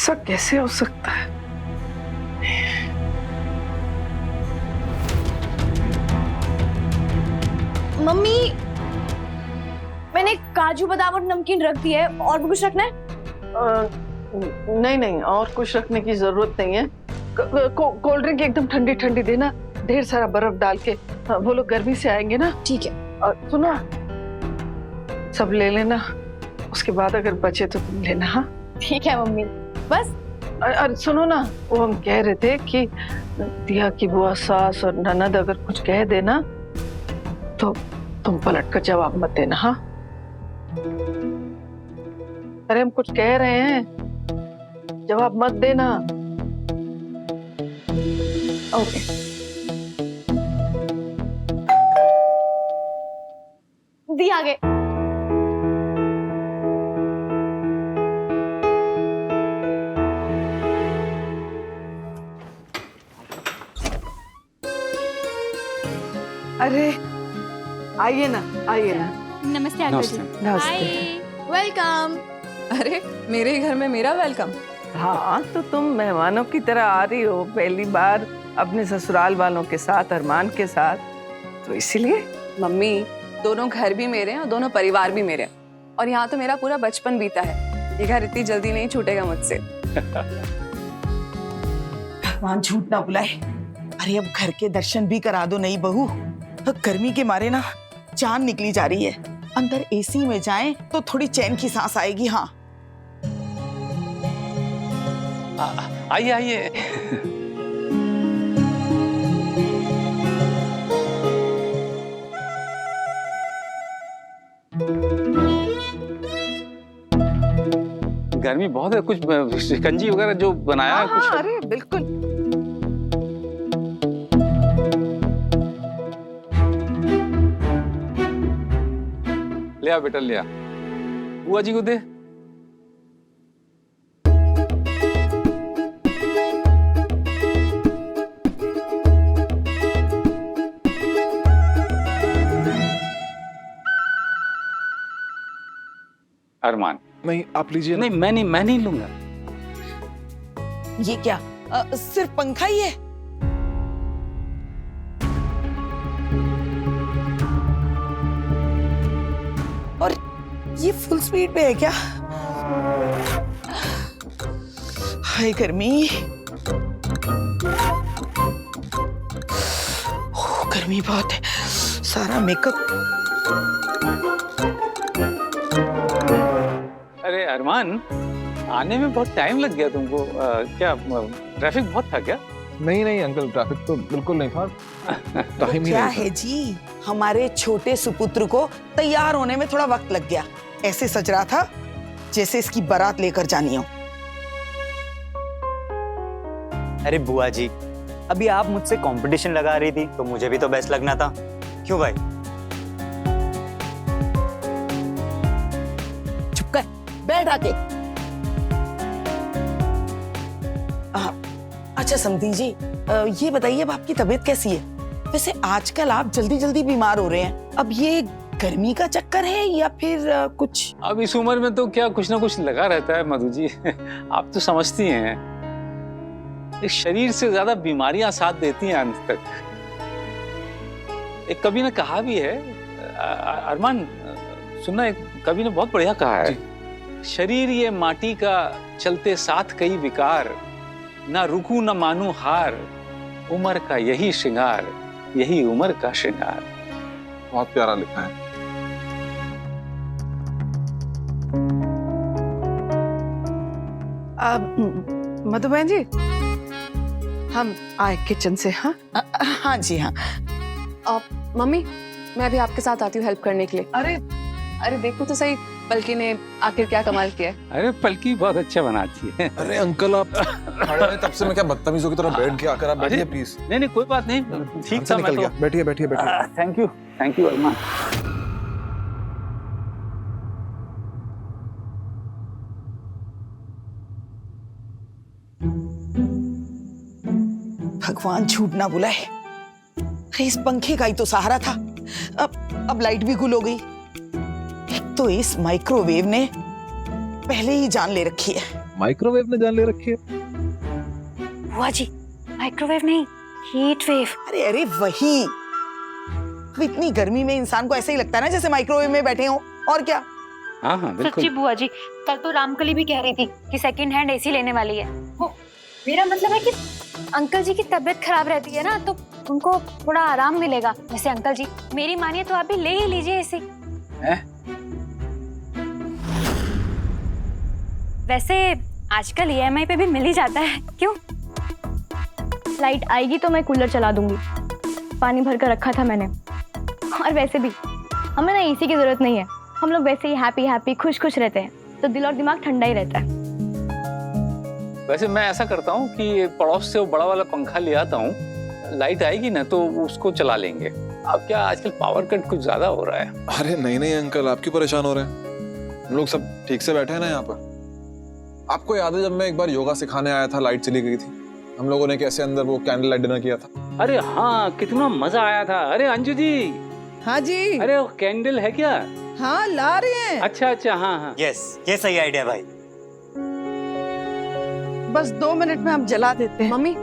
ऐसा कैसे हो सकता है? मम्मी, मैंने काजू बादाम और नमकीन रख दी है, और भी कुछ रखना है? नहीं नहीं, और कुछ रखने की जरूरत नहीं है। कोल्ड ड्रिंक एकदम ठंडी ठंडी देना, ढेर सारा बर्फ डाल के। हाँ, वो लोग गर्मी से आएंगे ना। ठीक है। और सुनो, सब ले लेना, उसके बाद अगर बचे तो तुम लेना। हाँ ठीक है मम्मी, बस। अरे सुनो ना, वो हम कह रहे थे कि दिया की बुआ, सास और ननद अगर कुछ कह देना तो तुम पलट कर जवाब मत देना। हाँ, अरे हम कुछ कह रहे हैं, जवाब मत देना। ओके। दी आगे। अरे आइए ना, आइए ना। नमस्ते अंकल जी। नमस्ते। वेलकम। अरे मेरे घर में मेरा वेलकम। हाँ, तो तुम मेहमानों की तरह आ रही हो पहली बार अपने ससुराल वालों के साथ, अरमान के साथ, तो इसीलिए। मम्मी, दोनों घर भी मेरे हैं और दोनों परिवार भी मेरे हैं, और यहाँ तो मेरा पूरा बचपन बीता है। ये घर इतनी जल्दी नहीं छूटेगा मुझसे। भगवान झूठ ना बुलाए। अरे अब घर के दर्शन भी करा दो नई बहू। गर्मी के मारे ना जान निकली जा रही है। अंदर एसी में जाएं तो थोड़ी चैन की सांस आएगी। हाँ आइए आइए। गर्मी बहुत है, कुछ शिकंजी वगैरह जो बनाया है कुछ। अरे बिल्कुल। ले आ बेटा, ले आ, बुआ जी को दे। अरमान, नहीं आप लीजिए। नहीं मैं नहीं लूंगा। ये क्या, सिर्फ पंखा ही है? और ये फुल स्पीड पे है क्या? हाय गर्मी। गर्मी बहुत है, सारा मेकअप। अरे अरमान, आने में बहुत टाइम लग गया तुमको। क्या ट्रैफिक बहुत था क्या? नहीं अंकल, ट्रैफिक तो बिल्कुल नहीं था। टाइम ही क्या नहीं था। है जी, हमारे छोटे सुपुत्र को तैयार होने में थोड़ा वक्त लग गया। ऐसे सज रहा था जैसे इसकी बारात लेकर जानी हो। अरे बुआ जी, अभी आप मुझसे कंपटीशन लगा रही थी तो मुझे भी तो बेस्ट लगना था, क्यों भाई? चुप कर, बैठ आके। अच्छा समधी जी, ये बताइए अब आपकी तबीयत कैसी है? वैसे आजकल आप जल्दी जल्दी बीमार हो रहे हैं, अब ये गर्मी का चक्कर है या फिर कुछ? अब इस उम्र में तो क्या कुछ ना कुछ लगा रहता है मधु जी। आप तो समझती हैं, इस शरीर से ज्यादा बीमारियां साथ देती हैं अंत तक। एक कवि ने कहा भी है, अरमान सुनना, एक कवि ने बहुत बढ़िया कहा है, शरीर ये माटी का चलते साथ कई विकार, ना रुकू न मानू हार, उम्र का यही श्रृंगार, यही उम्र का श्रृंगार। बहुत प्यारा लिखा है। मधु बहन जी, हम आए किचन से। हाँ हाँ जी हाँ। मम्मी, मैं भी आपके साथ आती हूँ हेल्प करने के लिए। अरे देखो तो सही, पलकी ने आखिर क्या कमाल किया है। अरे पलकी बहुत अच्छा बनाती है। अरे अंकल, आप खड़े हैं तब से मैं क्या बदतमीजों की तरह बैठ के आकर आप बैठिए प्लीज। नहीं कोई बात नहीं, ठीक था। मैं तो बैठिए बैठिए बैठिए। थैंक यू अरमान। भगवान झूठ ना बुलाए। अरे इस पंखे का ही तो सहारा था, अब लाइट भी गुल हो गई। एक तो इस माइक्रोवेव ने पहले ही जान ले रखी है। माइक्रोवेव ने जान ले रखी है। बुआ जी, माइक्रोवेव नहीं, हीट वेव। अरे अरे वही। अब इतनी गर्मी में इंसान को ऐसे ही लगता है ना जैसे माइक्रोवेव में बैठे हो, और क्या। हाँ हाँ बिल्कुल। सच्ची बुआ जी, कल तो रामकली भी कह रही थी कि सेकंड हैंड एसी लेने वाली है। वो मेरा मतलब है कि अंकल जी की तबीयत खराब रहती है ना, तो उनको थोड़ा आराम मिलेगा। वैसे अंकल जी मेरी मानिए तो आप भी ले ही लीजिए एसी। वैसे आजकल ईएमआई पे भी मिल ही जाता है, क्यों? लाइट आएगी तो मैं कूलर चला दूंगी, पानी भर कर रखा था मैंने। और वैसे भी हमें ना एसी की जरूरत नहीं है, हम लोग वैसे ही हैप्पी हैप्पी खुश खुश रहते हैं, तो दिल और दिमाग ठंडा ही रहता है। वैसे मैं ऐसा करता हूँ कि पड़ोस से वो बड़ा वाला पंखा ले आता हूँ, लाइट आएगी ना तो उसको चला लेंगे। अब क्या आजकल पावर कट कुछ ज्यादा हो रहा है। अरे नहीं नहीं अंकल, आप क्यों परेशान हो रहे हैं? हम लोग सब ठीक से बैठे हैं ना यहाँ पर। आपको याद है जब मैं एक बार योगा सिखाने आया था, लाइट चली गई थी, हम लोगों ने कैसे अंदर वो कैंडल लाइट डिनर किया था। अरे हाँ, कितना मजा आया था। अरे अंजू जी। हाँ जी। अरे वो कैंडल है क्या? हाँ ला रहे हैं। अच्छा अच्छा, हाँ हाँ। यस, ये सही आइडिया भाई। बस 2 मिनट में हम जला देते हैं। मम्मी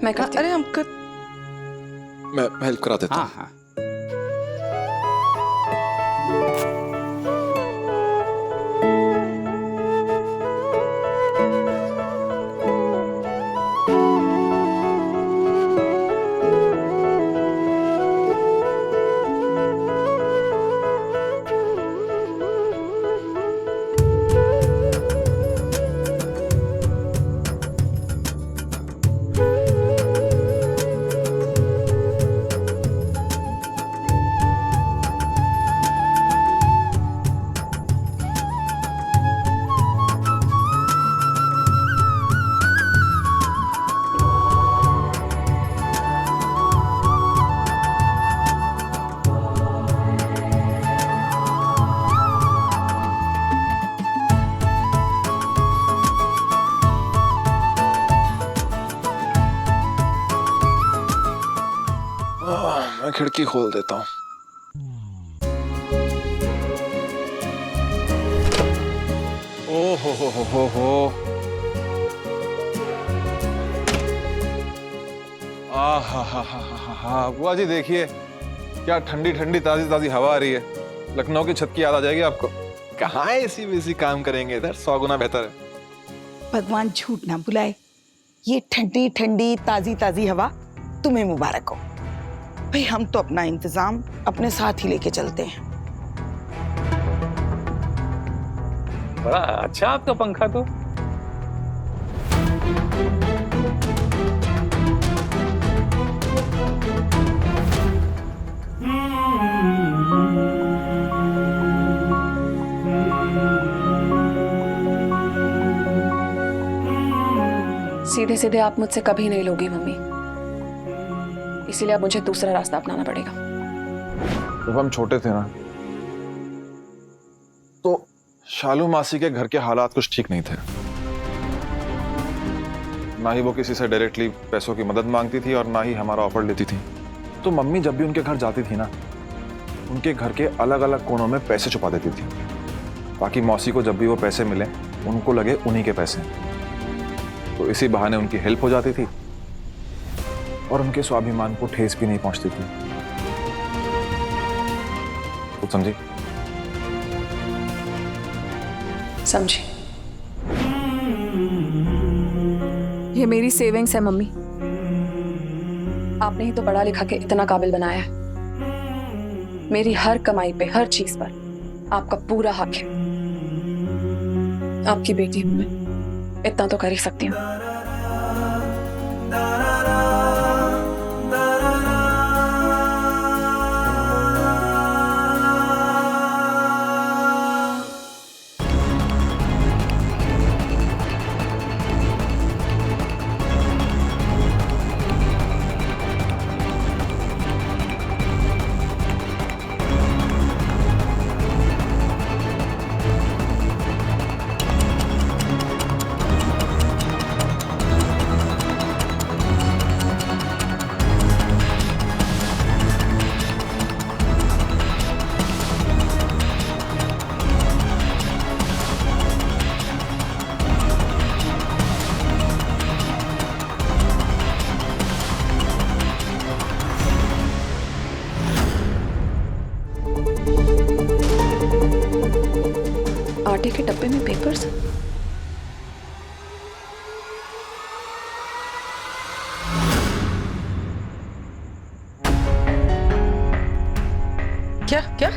मैं करती हूँ। अरे हम कर मैं हेल्प करा देता हाँ हूँ। हाँ। मैं खिड़की खोल देता हूँ। ओ हो। हा बुआ जी देखिए क्या ठंडी ठंडी ताजी ताजी हवा आ रही है। लखनऊ की छत की याद आ जाएगी आपको। कहाँ एसी वेसी काम करेंगे, इधर 100 गुना बेहतर है। भगवान झूठ ना बुलाए, ये ठंडी ठंडी ताजी ताजी हवा तुम्हें मुबारक हो। भाई हम तो अपना इंतजाम अपने साथ ही लेके चलते हैं। बड़ा अच्छा आपका पंखा तो। सीधे सीधे आप मुझसे कभी नहीं लोगी मम्मी, इसीलिए अब मुझे दूसरा रास्ता अपनाना पड़ेगा। जब हम छोटे थे ना तो शालू मासी के घर के हालात कुछ ठीक नहीं थे। ना ही वो किसी से डायरेक्टली पैसों की मदद मांगती थी और ना ही हमारा ऑफर लेती थी। तो मम्मी जब भी उनके घर जाती थी ना, उनके घर के अलग अलग कोनों में पैसे छुपा देती थी, ताकि मौसी को जब भी वो पैसे मिले उनको लगे उन्हीं के पैसे। तो इसी बहाने उनकी हेल्प हो जाती थी और उनके स्वाभिमान को ठेस भी नहीं पहुंचती थी। कुछ समझी? समझी। ये मेरी सेविंग्स है मम्मी, आपने ही तो पढ़ा लिखा के इतना काबिल बनाया है। मेरी हर कमाई पे, हर चीज पर आपका पूरा हक है। आपकी बेटी हूं मैं, इतना तो कर ही सकती हूँ।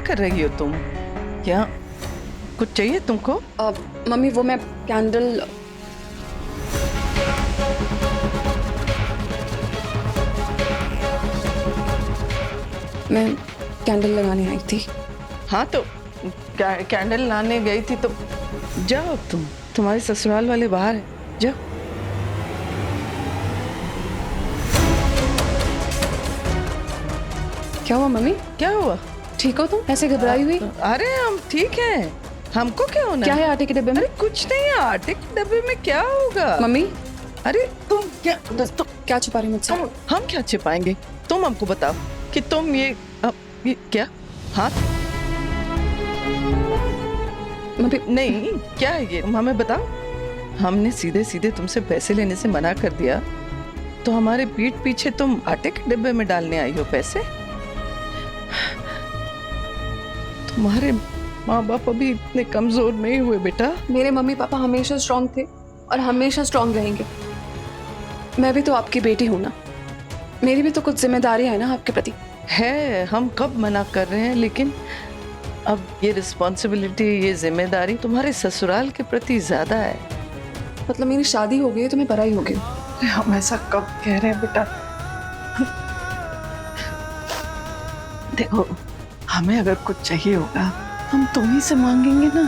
कर रही हो तुम? क्या कुछ चाहिए तुमको? मम्मी वो मैं कैंडल लगाने आई थी। हाँ तो कैंडल लाने गई थी तो जाओ तुम्हारे ससुराल वाले बाहर है, जाओ। क्या हुआ मम्मी? क्या हुआ? ठीक हो तुम? ऐसे घबराई हुई? अरे हम ठीक हैं, हमको क्या होना? क्या है आटे के डब्बे में? अरे कुछ नहीं है, आटे के डब्बे में क्या होगा? मम्मी अरे तुम क्या छुपा रही मुझसे? हम क्या छिपाएंगे? तुम हमको बताओ कि तुम ये क्या हाथ? मम्मी नहीं, क्या है ये? तुम हमें बताओ। हमने सीधे सीधे तुमसे पैसे लेने से मना कर दिया तो हमारे पीठ पीछे तुम आटे के डिब्बे में डालने आई हो पैसे? तुम्हारे माँ बाप अभी इतने कमजोर नहीं हुए बेटा। मेरे मम्मी पापा हमेशा स्ट्रांग थे और हमेशा स्ट्रांग रहेंगे। मैं भी तो आपकी बेटी हूँ ना, मेरी भी तो कुछ जिम्मेदारियां है ना आपके प्रति। है, हम कब मना कर रहे हैं, लेकिन अब ये रिस्पॉन्सिबिलिटी, ये जिम्मेदारी तुम्हारे ससुराल के प्रति ज्यादा है। मतलब मेरी शादी हो गई है तो मैं पराई हो गई? हम ऐसा कब कह रहे हैं बेटा? देखो, हमें अगर कुछ चाहिए होगा हम तुम्हीं से मांगेंगे ना,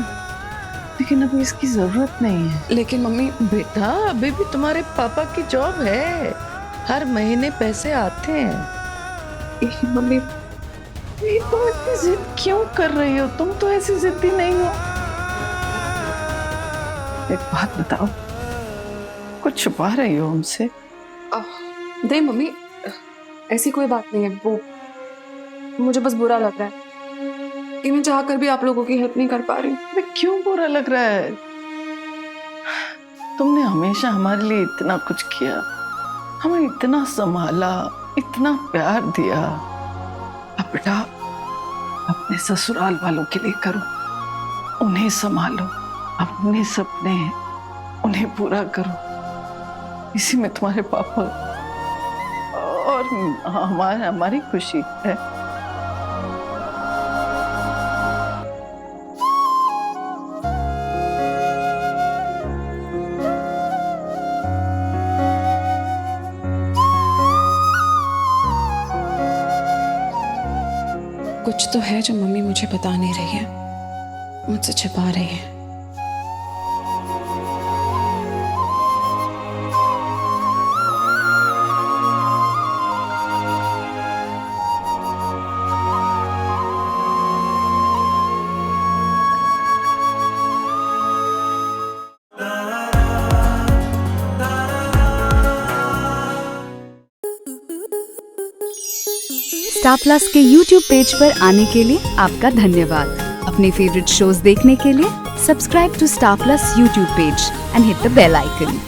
लेकिन अभी इसकी जरूरत नहीं है। लेकिन मम्मी बेटा, अभी भी तुम्हारे पापा की जॉब है, हर महीने पैसे आते हैं। मम्मी तुम इतनी जिद क्यों कर रही हो? तुम तो ऐसी जिद्दी नहीं हो। एक बात बताओ, कुछ छुपा रही हो हमसे? नहीं मम्मी, ऐसी कोई बात नहीं है। वो मुझे बस बुरा लग रहा है कि मैं चाह कर भी आप लोगों की हेल्प नहीं कर पा रही। अरे क्यों बुरा लग रहा है? तुमने हमेशा हमारे लिए इतना कुछ किया, हमें इतना संभाला, इतना प्यार दिया। अब बेटा अपने ससुराल वालों के लिए करो, उन्हें संभालो, अपने सपने उन्हें पूरा करो। इसी में तुम्हारे पापा और हमारी खुशी है। कुछ तो है जो मम्मी मुझे बता नहीं रही है, मुझसे छिपा रही है। स्टार प्लस के YouTube पेज पर आने के लिए आपका धन्यवाद। अपने फेवरेट शोज देखने के लिए subscribe to Star Plus YouTube page and hit the bell icon.